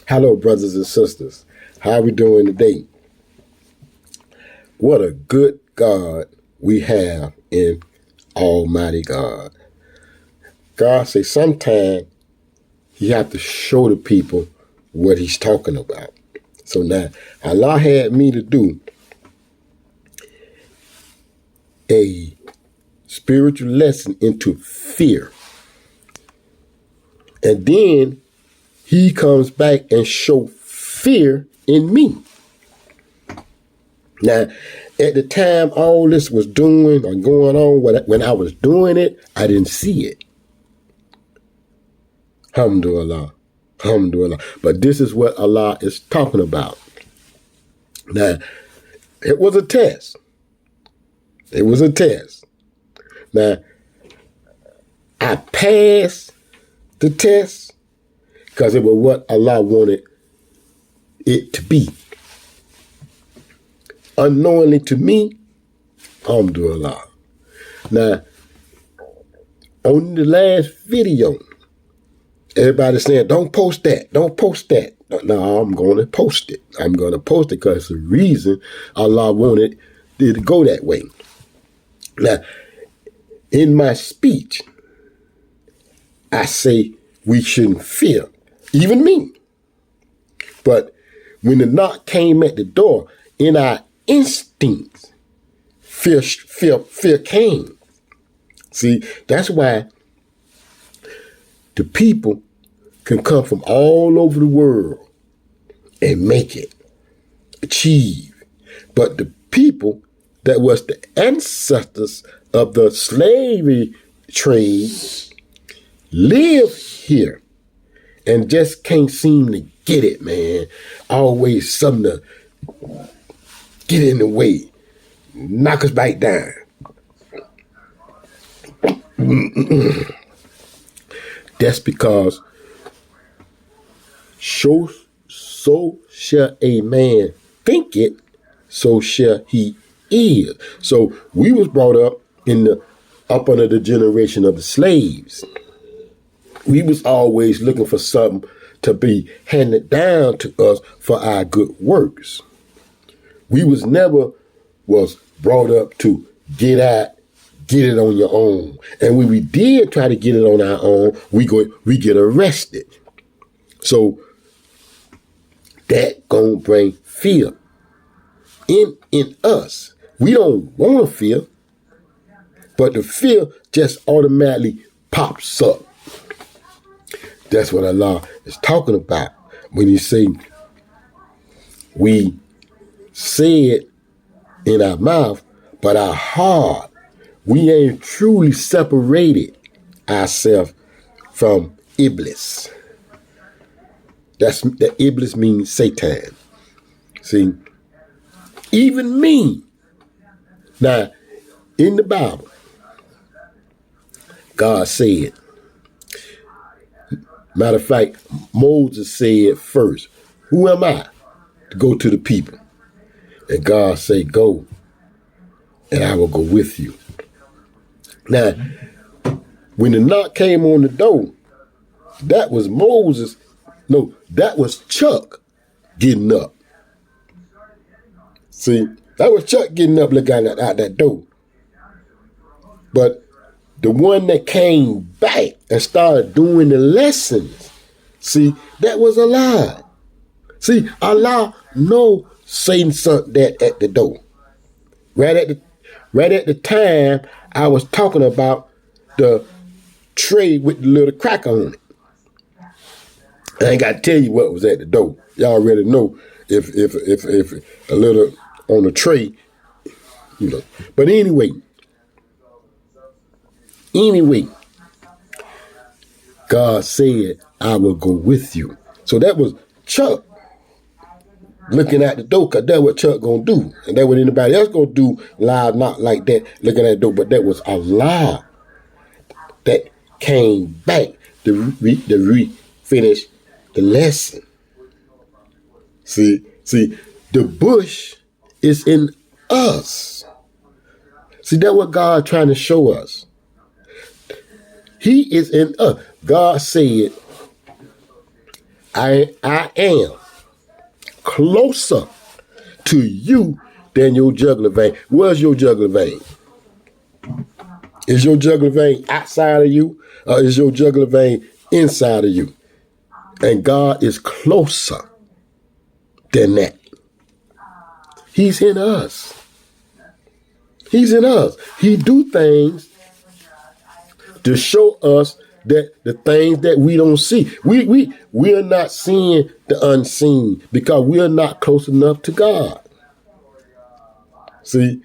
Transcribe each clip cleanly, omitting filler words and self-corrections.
Hello, brothers and sisters. How are we doing today? What a good God we have in Almighty God. God say sometimes you have to show the people what he's talking about. So now, Allah had me to do a spiritual lesson into fear. And then he comes back and show fear in me. Now, at the time all this was doing or going on, when I was doing it, I didn't see it. Alhamdulillah. Alhamdulillah. But this is what Allah is talking about. Now, it was a test. It was a test. Now, I passed the test because it was what Allah wanted it to be. Unknowingly to me, alhamdulillah. Now, on the last video, everybody's saying, don't post that, don't post that. No, I'm going to post it. I'm going to post it because it's the reason Allah wanted it to go that way. Now, in my speech, I say we shouldn't fear, even me. But when the knock came at the door, in our instincts, fear came. See, that's why the people can come from all over the world and make it, achieve. But the people that was the ancestors of the slavery trade live here and just can't seem to get it, man. Always something to get in the way, knock us back down. That's because so shall a man think it, so shall he is. So we was brought up up under the generation of the slaves. We was always looking for something to be handed down to us for our good works. We was never brought up to get it on your own. And when we did try to get it on our own, we get arrested. So that gonna bring fear in us. We don't want to fear, but the fear just automatically pops up. That's what Allah is talking about when He say we say it in our mouth, but our heart, we ain't truly separated ourselves from Iblis. That Iblis means Satan. See, even me. Now, in the Bible, God said, matter of fact, Moses said first, who am I to go to the people? And God said, go, and I will go with you. Now, when the knock came on the door, that was Moses. No, that was Chuck getting up. See, that was Chuck getting up looking out that door. But the one that came back and started doing the lessons, see, that was Allah. See, Allah know Satan sent that at the door. Right at the time I was talking about the tray with the little cracker on it. I ain't got to tell you what was at the door. Y'all already know if a little on the tray, you know. But anyway, God said, I will go with you. So that was Chuck looking at the door, because that's what Chuck gonna do. And that's what anybody else gonna do live, not like that, looking at the door. But that was Allah that came back to finish the lesson. See, the bush is in us. See, that's what God trying to show us. He is in us. God said, I am closer to you than your jugular vein. Where's your jugular vein? Is your jugular vein outside of you, or is your jugular vein inside of you? And God is closer than that. He's in us. He's in us. He do things to show us that the things that we don't see. We are not seeing the unseen because we are not close enough to God. See,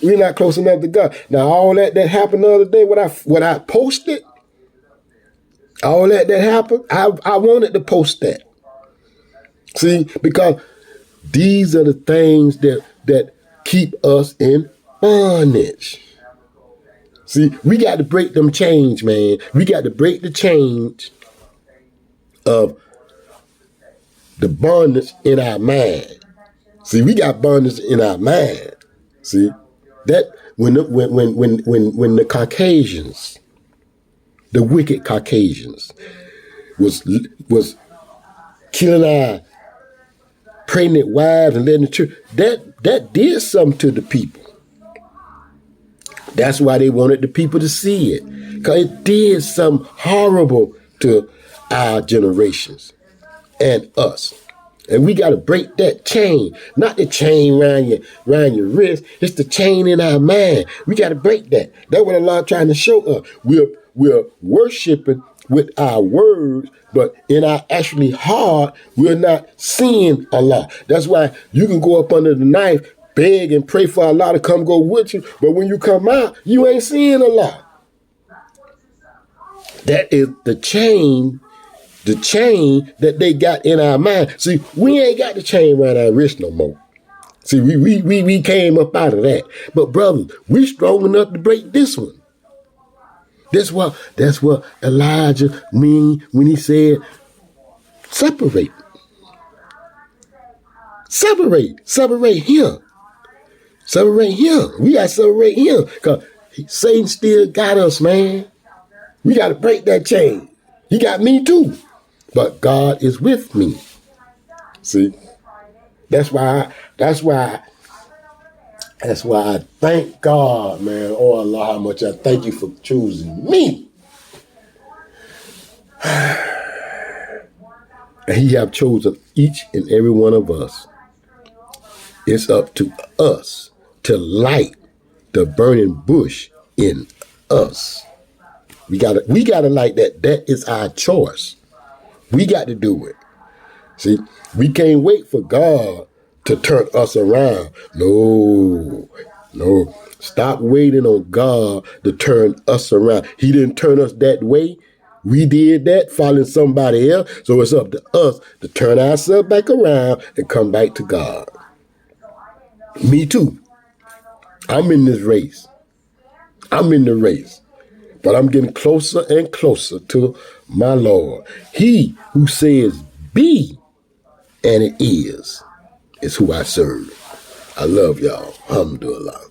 we're not close enough to God. Now, all that happened the other day, what I posted, all that happened, I wanted to post that. See, because these are the things that keep us in bondage. See, we got to break them chains, man. We got to break the chains of the bondage in our mind. See, we got bondage in our mind. See, that when the Caucasians, the wicked Caucasians, was killing our pregnant wives and letting the children, that did something to the people. That's why they wanted the people to see it, because it did something horrible to our generations and us. And we got to break that chain, not the chain around your wrist. It's the chain in our mind. We got to break that. That's what Allah trying to show us. We're worshiping with our words, but in our actually heart, we're not seeing Allah. That's why you can go up under the knife, beg and pray for Allah to come go with you, but when you come out, you ain't seeing Allah. That is the chain that they got in our mind. See, we ain't got the chain around our wrist no more. See, we came up out of that. But brothers, we strong enough to break this one. That's what Elijah mean when he said, separate. Separate him. Separate him. We got to separate him. Because Satan still got us, man. We got to break that chain. He got me too. But God is with me. See? That's why I thank God, man. Oh Allah, how much I thank you for choosing me. And he have chosen each and every one of us. It's up to us to light the burning bush in us. We gotta light that. That is our choice. We got to do it. See, we can't wait for God to turn us around. No. Stop waiting on God to turn us around. He didn't turn us that way. We did that, following somebody else. So it's up to us to turn ourselves back around and come back to God. Me too. I'm in this race. I'm in the race. But I'm getting closer and closer to my Lord. He who says be, and it is who I serve. I love y'all. Alhamdulillah.